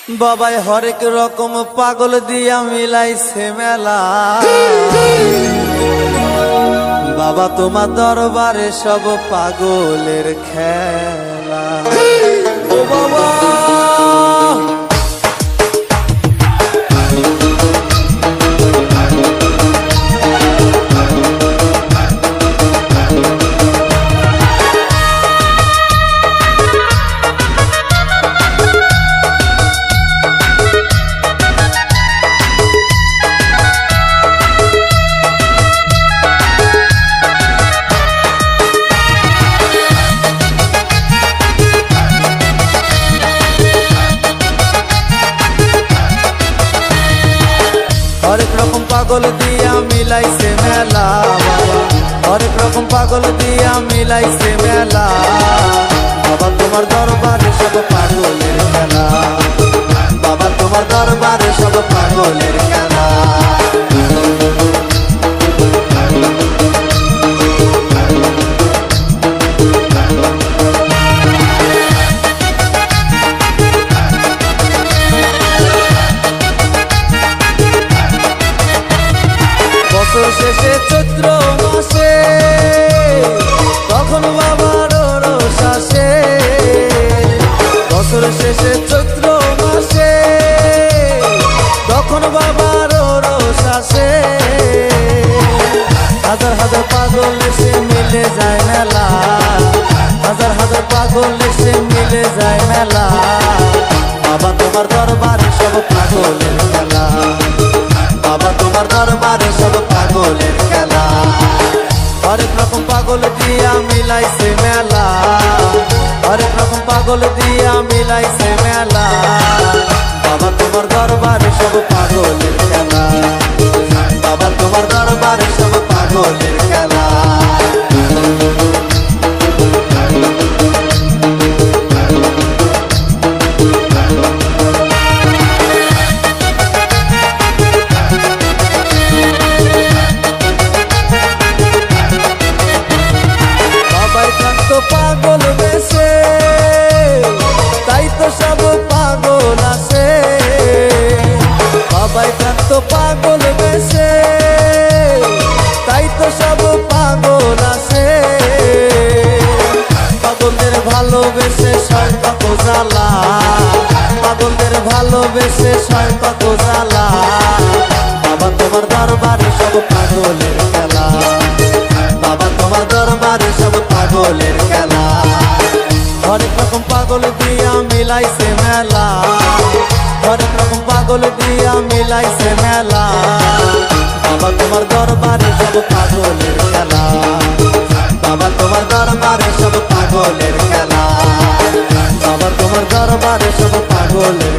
বাবাই হরেক রকম পাগল দিয়া মিলাইছে মেলা। বাবা তোমার দরবারে সব পাগলের খেলা। ও বাবা হরেক রকম পাগল দিয়া মিলাইছে মেলা। বাবা হরেক রকম পাগল দিয়া মিলাইছে মেলা। বাবা তোমার দরবারে সব পাগলের খেলা। বাবা তোমার দরবারে সব পাগলের খেলা। বছর শেষে চৈত্র মাসে তখন বাবার রোষ আসে। বছর শেষে চৈত্র মাসে তখন বাবার রোষ আসে। হাজার হাজার পাগল এসে মিলে যায় মেলা। হাজার হাজার পাগল এসে মিলে যায় মেলা। বাবা তোমার দরবারে সব পাগলের খেলা। বাবা তোমার দরবারে সব পাগলের খেলা। হরেক রকম পাগল দিয়া মিলাইছে মেলা। হরেক রকম পাগল দিয়া মিলাইছে মেলা। বাবা তোমার দরবারে সব পাগলের খেলা। বাবা তোমার দরবারে সব পাগলের খেলা। পাগল বেশে তাই তো সব পাগল আসে। বাবাই কান্ত পাগল বেশে তাই তো সব পাগল আসে। পাগলদের ভালোবেসে সয় কত জ্বালা। পাগলদের ভালোবেসে সয় কত জ্বালা। বাবা তোমার দরবারে সব পাগলের খেলা। বাবা তোমার দরবারে সব পাগলের খেলা। হরেক রকম পাগল দিয়া মিলাইছে মেলা। হরেক রকম পাগল দিয়া মিলাইছে মেলা। বাবা তোমার দরবারে সব পাগলের খেলা। বাবা তোমার দরবারে সব পাগলের খেলা। বাবা তোমার দরবারে সব পাগলের